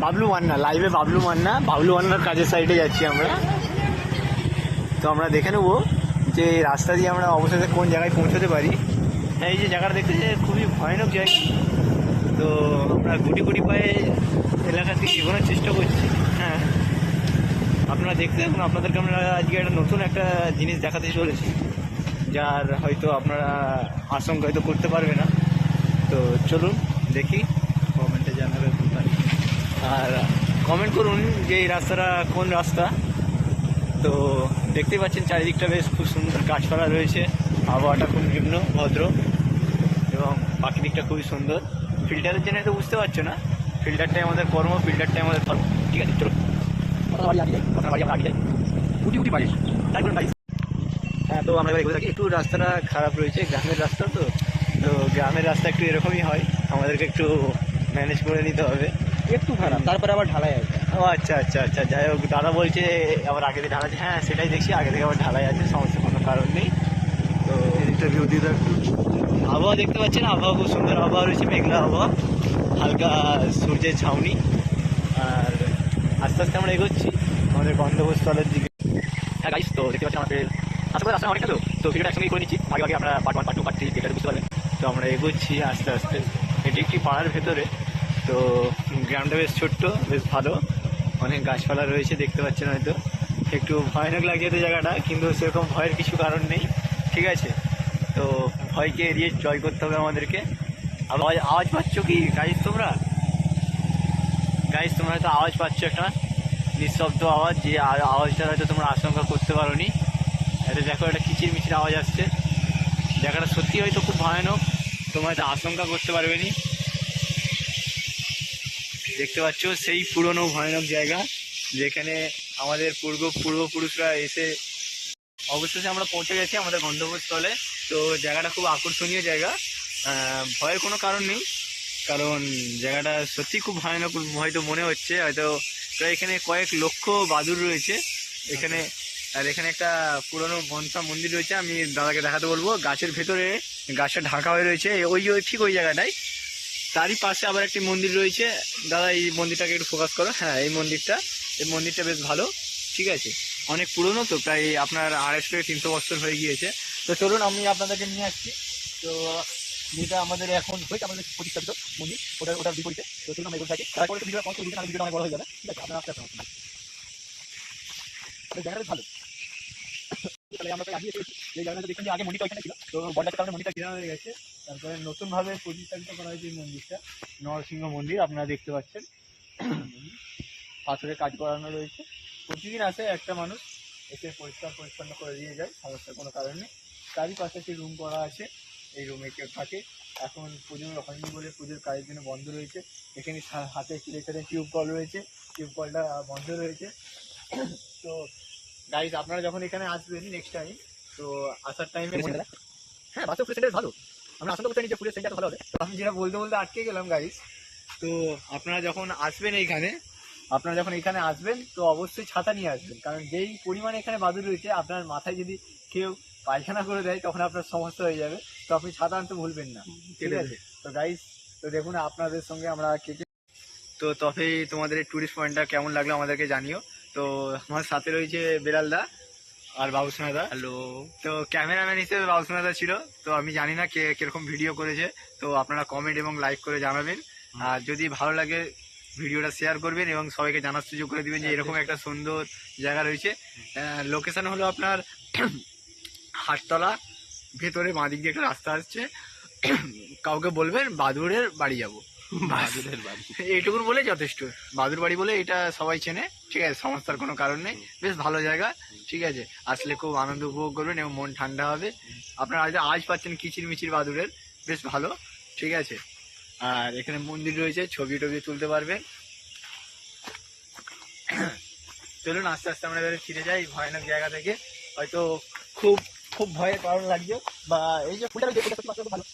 বাবলু মান্না, লাইভে বাবলু মান্না, বাবলু মান্নার কাজের সাইডে যাচ্ছি আমরা। তো আমরা দেখে নেবো যে রাস্তা দিয়ে আমরা অবশেষে কোন জায়গায় পৌঁছতে পারি। এই যে জায়গাটা দেখতে যে খুবই ভয়ানক জায়গা। তো আমরা গুটি গুটি পায়ে এলাকা থেকে এগোনোর চেষ্টা করছি। হ্যাঁ, আপনারা দেখতে থাকুন, আপনাদেরকে আমরা আজকে একটা নতুন একটা জিনিস দেখাতে চলেছি, যার হয়তো আপনারা আশঙ্কা হয়তো করতে পারবে না। তো চলুন দেখি, কমেন্টে জানাবেন আর কমেন্ট করুন যে এই রাস্তাটা কোন রাস্তা। তো দেখতে পাচ্ছেন চারিদিকটা বেশ খুব সুন্দর, গাছপালা রয়েছে, আবহাওয়াটা খুব নিম্ন ভদ্র এবং প্রাকৃতিকটা খুবই সুন্দর। ফিল্টারের জন্য তো বুঝতে পারছো না, ফিল্টারটাই আমাদের কর্ম, ফিল্টারটাই আমাদের ফল। ঠিক আছে, চলো হ্যাঁ। তো আমরা এবার এগোতে থাকি। একটু রাস্তাটা খারাপ রয়েছে, গ্রামের রাস্তা তো, তো গ্রামের রাস্তা একটু এরকমই হয়, আমাদেরকে একটু ম্যানেজ করে নিতে হবে। একটু খারাপ, তারপরে আবার ঢালাই আছে। ও আচ্ছা আচ্ছা আচ্ছা, যাই হোক, দাদা বলছে আবার আগে থেকে ঢালাই আছে। হ্যাঁ সেটাই দেখছি, আগে থেকে আবার ঢালাই আছে, সমস্যা কোনো কারণ নেই। তো ইন্টারভিউ দিয়ে আবহাওয়া দেখতে পাচ্ছেন, আবহাওয়া খুব সুন্দর আবহাওয়া রয়েছে, মেঘলা আবহাওয়া, হালকা সূর্যের ছাউনি। আর আস্তে আস্তে আমরা এগোচ্ছি আমাদের গন্তব্যস্থলের দিকে। হ্যাঁ গাইস, তো দেখতে পাচ্ছেন আমাদের আশা করি রাস্তা অনেকটা, তো ভিডিওটা একসঙ্গেই করে নিচ্ছি। আগে আগে আমরা পার্ট 1 পার্ট 2 পার্ট 3 যেটা বুঝতে পারবেন। তো আমরা এগোচ্ছি আস্তে আস্তে, এটি একটি পাড়ার ভেতরে। তো গ্রামটা বেশ ছোট্ট, বেশ ভালো, অনেক গাছপালা রয়েছে দেখতে পাচ্ছেন। হয়তো একটু ভয়ানক লাগছে তো জায়গাটা, কিন্তু সেরকম ভয়ের কিছু কারণ নেই। ঠিক আছে, তো ভয়কে এড়িয়ে জয় করতে হবে আমাদেরকে। আওয়াজ পাচ্ছ কি গাইস তোমরা? গাইস তোমরা হয়তো আওয়াজ পাচ্ছ, একটা নিঃশব্দ আওয়াজ, যে আওয়াজটা হয়তো তোমরা আশঙ্কা করতে পারো নি। এটা দেখো, একটা কিচির মিচির আওয়াজ আসছে। জায়গাটা সত্যি হয়তো খুব ভয়ানক, তোমরা হয়তো আশঙ্কা করতে পারবে নি। দেখতে পাচ্ছ সেই পুরনো ভয়ানক জায়গা, যেখানে আমাদের পূর্বপুরুষরা এসে অবশেষে আমরা পৌঁছে গেছি আমাদের গন্তব্যস্থলে। তো জায়গাটা খুব আকর্ষণীয় জায়গা, ভয়ের কোনো কারণ নেই, কারণ জায়গাটা সত্যি খুব ভয়ানক হয়তো মনে হচ্ছে। হয়তো প্রায় এখানে কয়েক লক্ষ বাদুড় রয়েছে এখানে। আর এখানে একটা পুরনো মনসা মন্দির রয়েছে, আমি দাদাকে দেখাতে বলবো। গাছের ভেতরে গাছটা ঢাকা হয়ে রয়েছে, ওই ঠিক ওই জায়গাটায়। তারই পাশে আবার একটি মন্দির রয়েছে। দাদা এই মন্দিরটাকে একটু ফোকাস করো। হ্যাঁ এই মন্দিরটা বেশ ভালো। ঠিক আছে, অনেক পুরনো, তো প্রায় আপনার 250 থেকে 300 বছর হয়ে গিয়েছে। তো চলুন আমি আপনাদেরকে নিয়ে আসছি। তো যেটা আমাদের এখন হয়েছে আমাদের প্রতিষ্ঠাপিত মন্দির, ওটার বিপরীতে। তো চলুন আমরা এগোতে থাকি, তারপরে তো ভিডিওটা ভিডিওটা অনেক বড় হয়ে যাবে। ঠিক আছে, আপনারা আসতে আসতে জায়গাটা ভালো। তাহলে আমরা আগে এই জায়গাটা দেখুন যে আগে মন্দিরটা ওইখানে ছিল, তো বর্ডার কারণে মন্দিরটা ঘেরা হয়ে গেছে। তারপরে নতুনভাবে প্রতিস্থাপিত করা হয়েছে এই মন্দিরটা, নরসিংহ মন্দির আপনারা দেখতে পাচ্ছেন। পাথরের কাজ করানো রয়েছে। প্রতিদিন আসে একটা মানুষ, এসে পরিষ্কার পরিচ্ছন্ন করে দিয়ে যায়, সমস্যার কোনো কারণ নেই। তারই পাশে একটি রুম করা আছে, এই রুমে কেউ থাকে। এখন পুজোর হয়নি বলে পুজোর কাজের জন্য বন্ধ রয়েছে। এখানে হাতে একটি এখানে টিউব কল রয়েছে, টিউব কলটা বন্ধ রয়েছে। তো গাইজ আপনারা যখন এখানে আসবেন নেক্সট টাইম, তো আসার টাইমে হ্যাঁ বাস্তব ফুলের সেন্টার ভালো, আমরা আশঙ্কা করতে নিই যে ফুলের সেন্টার ভালো হবে। তো আমি যেটা বলতে বলতে আটকে গেলাম গাইজ। তো আপনারা যখন আসবেন এখানে আসবেন, তো অবশ্যই ছাতা নিয়ে আসবেন, কারণ যেই পরিমাণে এখানে বাদুড় রয়েছে, আপনার মাথায় যদি কেউ পায়খানা করে দেয় তখন আপনার সমস্যা হয়ে যাবে। তো আপনি ছাতা আনতে ভুলবেন না, ঠিক আছে? তো গাইজ, তো দেখুন আপনাদের সঙ্গে আমরা তো তবে তোমাদের এই টুরিস্ট পয়েন্টটা কেমন লাগলো আমাদেরকে জানিও। তো আমার সাথে রয়েছে বেলালদা আর বাবুসোনাদা। হ্যালো। তো ক্যামেরাম্যান হিসেবে বাবুসোনাদা ছিল। তো আমি জানি না কে কিরকম ভিডিও করেছে, তো আপনারা কমেন্ট এবং লাইক করে জানাবেন। আর যদি ভালো লাগে ভিডিওটা শেয়ার করবেন এবং সবাইকে জানার সুযোগ করে দিবেন যে এরকম একটা সুন্দর জায়গা রয়েছে। লোকেশন হলো আপনার হাটতলা, ভেতরে বাঁ দিক দিয়ে একটা রাস্তা আসছে। কাউকে বলবেন বাদুড়ের বাড়ি যাবো, এইটুকুন বলে যথেষ্ট। বাদুর বাড়ি বলে এটা সবাই চেনে, ঠিক আছে, সমস্যার কোনো কারণ নেই। বেশ ভালো জায়গা, ঠিক আছে, আসলে খুব আনন্দ উপভোগ করবেন এবং মন ঠান্ডা হবে। আপনারা হয়তো আজ পাচ্ছেন কিচির মিচির বাদুড়ের, বেশ ভালো, ঠিক আছে। আর এখানে মন্দির রয়েছে, ছবি টবি তুলতে পারবেন। চলুন আস্তে আস্তে আমরা এবারে ফিরে যাই ভয়ানক জায়গা থেকে। হয়তো খুব খুব ভয়ের কারণ লাগছে, বা এই যে ফুলটা ভালো